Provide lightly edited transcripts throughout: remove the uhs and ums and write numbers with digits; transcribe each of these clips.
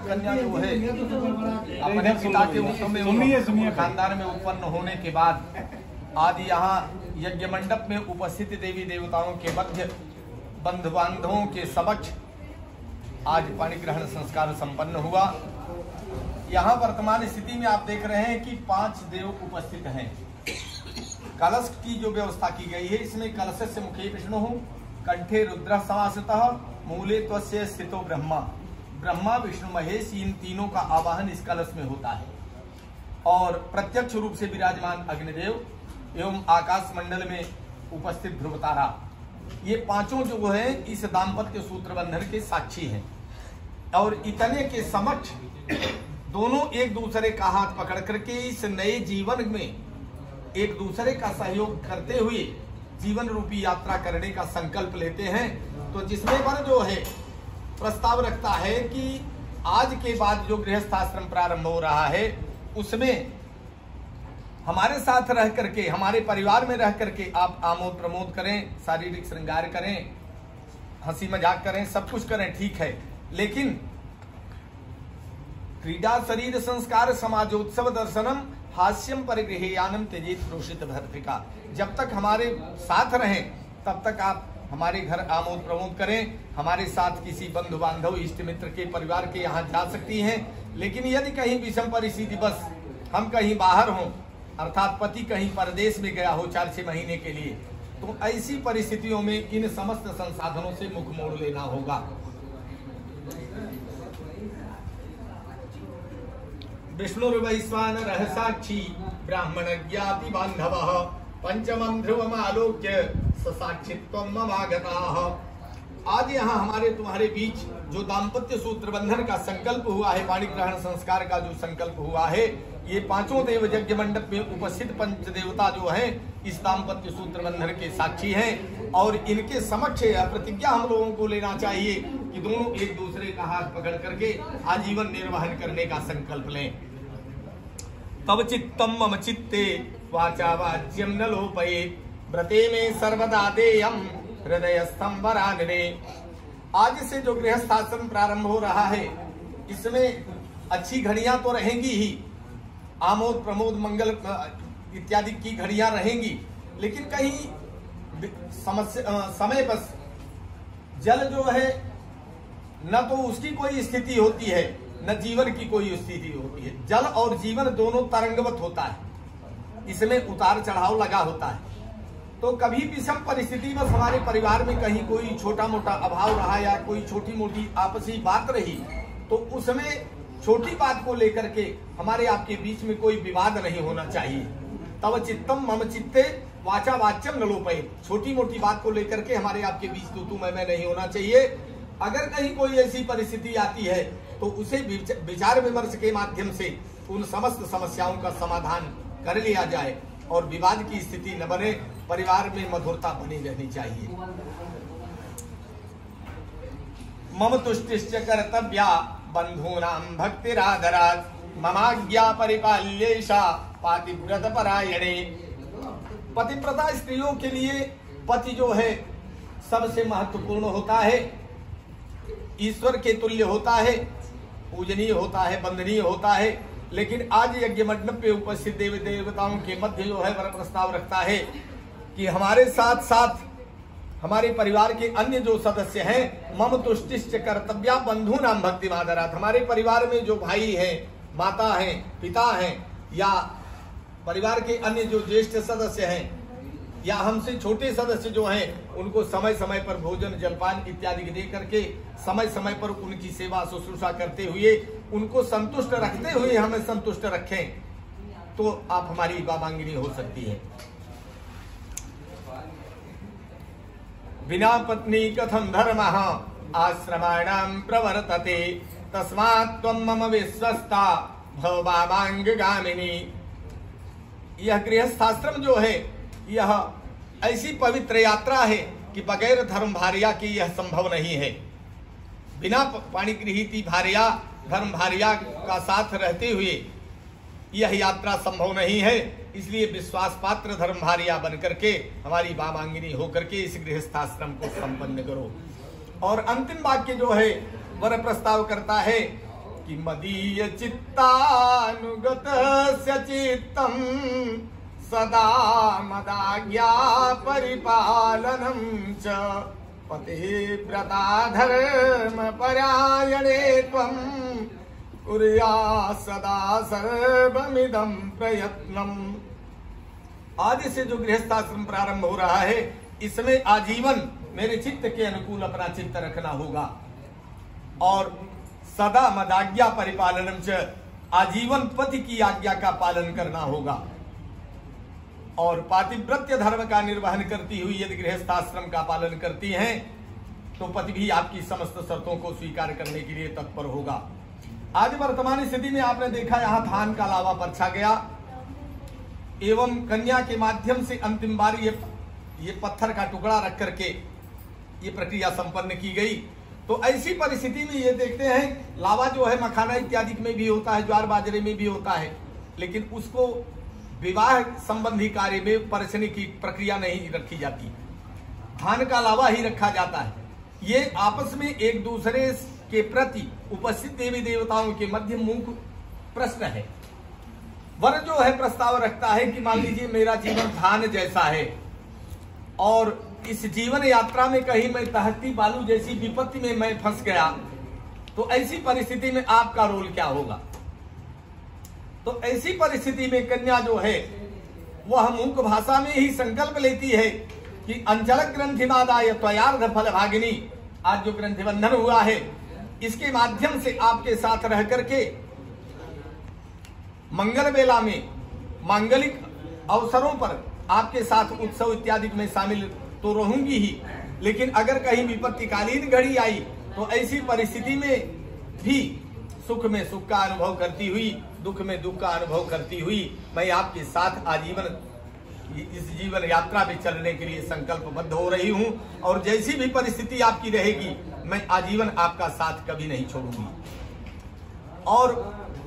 कन्या जो है अपने पिता के उत्तम खानदान में उत्पन्न होने के बाद आज यहाँ यज्ञ मंडप में उपस्थित देवी देवताओं के मध्य बंधु बांधवों के समक्ष आज पाणी ग्रहण संस्कार संपन्न हुआ। यहाँ वर्तमान स्थिति में आप देख रहे हैं कि 5 देव उपस्थित हैं। कलश की जो व्यवस्था की गई है, इसमें कलश से मुखे विष्णु, कंठे रुद्र समासतः, मूले त्वस्य स्थितो ब्रह्मा। ब्रह्मा विष्णु महेश इन तीनों का आवाहन इस कलश में होता है और प्रत्यक्ष रूप से विराजमान अग्निदेव एवं आकाश मंडल में उपस्थित ध्रुवतारा, ये पांचों जो है इस दाम्पत्य सूत्र बंधन के साक्षी हैं। और इतने के समक्ष दोनों एक दूसरे का हाथ पकड़ करके इस नए जीवन में एक दूसरे का सहयोग करते हुए जीवन रूपी यात्रा करने का संकल्प लेते हैं। तो जिसमें वर जो है प्रस्ताव रखता है कि आज के बाद जो गृहस्थाश्रम प्रारंभ हो रहा है उसमें हमारे साथ रह करके, हमारे परिवार में रह करके आप आमोद प्रमोद करें, शारीरिक श्रृंगार करें, हंसी मजाक करें, सब कुछ करें, ठीक है, लेकिन क्रीडा शरीर संस्कार समाजोत्सव दर्शनम हास्यम परिगृह्यानम त्यजेत प्रोषित भर्तृका। जब तक हमारे साथ रहें तब तक आप हमारे घर आमोद प्रमोद करें, हमारे साथ किसी बंधु बांधव इष्ट मित्र के परिवार के यहाँ जा सकती हैं। लेकिन यदि कहीं विषम परिस्थिति बस हम कहीं बाहर हों, अर्थात पति कहीं परदेश में गया हो 4-6 महीने के लिए, तो ऐसी परिस्थितियों में इन समस्त संसाधनों से मुख मोड़ लेना होगा। विष्णुर्वैश्वानरः साक्षी ब्राह्मण ज्ञाति बांधवः पंचमं ध्रुवमालोक्य ससाक्षित्वं ममागताः। आज यहाँ हमारे तुम्हारे बीच जो दाम्पत्य सूत्र बंधन का संकल्प हुआ है, पाणी ग्रहण संस्कार का जो संकल्प हुआ है, ये पांचों देव यज्ञ मंडप में उपस्थित पंच देवता जो हैं इस दाम्पत्य सूत्र बंधन के साक्षी हैं। और इनके समक्ष प्रतिज्ञा हम लोगों को लेना चाहिए कि दोनों एक दूसरे का हाथ पकड़ करके आजीवन निर्वहन करने का संकल्प लें। तव चित्तम मम चित्ते वाचा वाच्यम न लोपयेत्, व्रते में सर्वदा देयम हृदयस्थम वरानने। आज से जो गृहस्थाश्रम प्रारंभ हो रहा है इसमें अच्छी घड़ियां तो रहेंगी ही, आमोद प्रमोद मंगल इत्यादि की घड़ियां रहेंगी, लेकिन कहीं समय बस जल जो है न तो उसकी कोई स्थिति होती है न जीवन की कोई स्थिति होती है। जल और जीवन दोनों तरंगवत होता है, इसमें उतार चढ़ाव लगा होता है। तो कभी विषम परिस्थिति बस हमारे परिवार में कहीं कोई छोटा मोटा अभाव रहा या कोई छोटी मोटी आपसी बात रही, तो उसमें छोटी बात को लेकर के हमारे आपके बीच में कोई विवाद नहीं होना चाहिए। तव चित्तम मम चित्ते वाचा वाच्यम न लोपयेत्, छोटी मोटी बात को लेकर के हमारे आपके बीच तू मैं नहीं होना चाहिए। अगर कहीं कोई ऐसी परिस्थिति आती है तो उसे विचार विमर्श के माध्यम से उन समस्त समस्याओं का समाधान कर लिया जाए और विवाद की स्थिति न बने, परिवार में मधुरता बनी रहनी चाहिए। मम तुष्टिश्च कर्तव्या बंधूनां भक्तिरादरात्, ममाज्ञा परिपाल्येषा पातिव्रत परायणे। पतिव्रता स्त्रियों के लिए पति जो है सबसे महत्वपूर्ण होता है, ईश्वर के तुल्य होता है, पूजनीय होता है, वंदनीय होता है। लेकिन आज यज्ञ मंडप पे उपस्थित देवी देवताओं के मध्य जो है वर प्रस्ताव रखता है कि हमारे साथ साथ हमारे परिवार के अन्य जो सदस्य हैं, मम तुष्टिश्च कर्तव्या बंधूनां भक्तिमादरात्, हमारे परिवार में जो भाई हैं, माता हैं, पिता हैं या परिवार के अन्य जो ज्येष्ठ सदस्य हैं या हमसे छोटे सदस्य जो हैं, उनको समय समय पर भोजन जलपान इत्यादि दे करके समय समय पर उनकी सेवा शुश्रूषा करते हुए उनको संतुष्ट रखते हुए हमें संतुष्ट रखें, तो आप हमारी वामांगिनी हो सकती है। बिना पत्नी कथम धर्मः आश्रमाणां प्रवर्तते, तस्मात् त्वं मम विश्वस्ता भव वामांगगामिनी। यह गृहस्थाश्रम जो है यह ऐसी पवित्र यात्रा है कि बगैर धर्म भार्या की यह संभव नहीं है। बिना पाणिगृहीति भार्या धर्म भार्या का साथ रहते हुए यह यात्रा संभव नहीं है। इसलिए विश्वास पात्र धर्म भार्या बन करके हमारी वामांगिनी होकर के इस गृहस्थाश्रम को संपन्न करो। और अंतिम वाक्य जो है वर प्रस्ताव करता है कि मदीय चित्तानुगतस्य चित्तम् सदा मदाज्ञा परिपालनं च पतिव्रता धर्म परायणे त्वं कुर्यात् सदा सर्वमिदं प्रयत्नम्। आदि से जो गृहस्थाश्रम प्रारंभ हो रहा है, इसमें आजीवन मेरे चित्त के अनुकूल अपना चित्त रखना होगा और सदा मदाज्ञा परिपालनम च, आजीवन पति की आज्ञा का पालन करना होगा और पातिव्रत्य धर्म का निर्वहन करती हुई यदि गृहस्थाश्रम का पालन करती हैं तो पति भी आपकी समस्त शर्तों को स्वीकार करने के लिए तत्पर होगा। आज वर्तमान स्थिति में आपने देखा यहाँ धान का लावा परछा गया एवं कन्या के माध्यम से अंतिम बार ये पत्थर का टुकड़ा रख करके ये प्रक्रिया संपन्न की गई। तो ऐसी परिस्थिति में ये देखते हैं लावा जो है मखाना इत्यादि में भी होता है, ज्वार बाजरे में भी होता है, लेकिन उसको विवाह संबंधी कार्य में परसने की प्रक्रिया नहीं रखी जाती, धान का लावा ही रखा जाता है। ये आपस में एक दूसरे के प्रति उपस्थित देवी देवताओं के मध्य मुख प्रश्न है। वर जो है प्रस्ताव रखता है कि मान लीजिए मेरा जीवन धान जैसा है और इस जीवन यात्रा में कहीं मैं तहती बालू जैसी विपत्ति में मैं फंस गया, तो ऐसी परिस्थिति में आपका रोल क्या होगा। तो ऐसी परिस्थिति में कन्या जो है वह मूक भाषा में ही संकल्प लेती है कि अंचल ग्रंथिवादाय त्वयार्ध फल भागिनी, आज जो ग्रंथि बंधन हुआ है इसके माध्यम से आपके साथ रह करके मंगल बेला में मांगलिक अवसरों पर आपके साथ उत्सव इत्यादि में शामिल तो रहूंगी ही, लेकिन अगर कहीं विपत्तिकालीन घड़ी आई तो ऐसी परिस्थिति में भी सुख में सुख का अनुभव करती हुई, दुख में दुख का अनुभव करती हुई मैं आपके साथ आजीवन इस जीवन यात्रा में चलने के लिए संकल्पबद्ध हो रही हूं और जैसी भी परिस्थिति आपकी रहेगी मैं आजीवन आपका साथ कभी नहीं छोड़ूंगी। और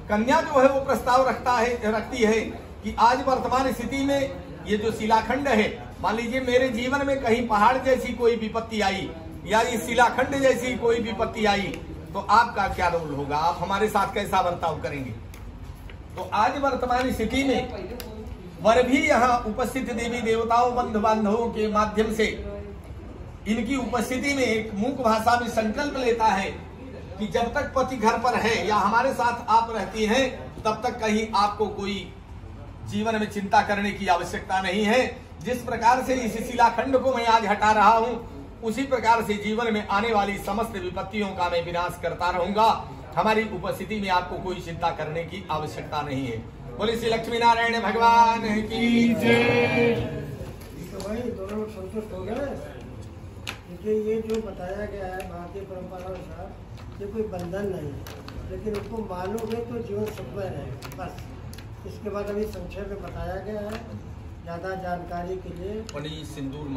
कन्या जो है वो प्रस्ताव रखती है कि आज वर्तमान स्थिति में ये जो शिलाखंड है, मान लीजिए मेरे जीवन में कहीं पहाड़ जैसी कोई विपत्ति आई या इस शिलाखंड जैसी कोई विपत्ति आई तो आपका क्या रोल होगा, आप हमारे साथ कैसा बर्ताव करेंगे। तो आज वर्तमान स्थिति में वर भी यहाँ उपस्थित देवी देवताओं बंधु बांधवों के माध्यम से इनकी उपस्थिति में एक मूक भाषा में संकल्प लेता है कि जब तक पति घर पर है या हमारे साथ आप रहती हैं तब तक कहीं आपको कोई जीवन में चिंता करने की आवश्यकता नहीं है। जिस प्रकार से इस शिलाखंड को मैं आज हटा रहा हूं उसी प्रकार से जीवन में आने वाली समस्त विपत्तियों का मैं विनाश करता रहूंगा। हमारी उपस्थिति में आपको कोई चिंता करने की आवश्यकता नहीं है। बोले श्री लक्ष्मी नारायण भगवान की जय। तो भाई दोनों संतुष्ट हो गए, क्योंकि ये जो बताया गया है भारतीय परंपरा अनुसार ये कोई बंधन नहीं है, लेकिन उसको मानोगे तो जीवन सुखमय रहेगा बस। इसके बाद अभी संक्षेप में बताया गया है, ज़्यादा जानकारी के लिए सिंदूर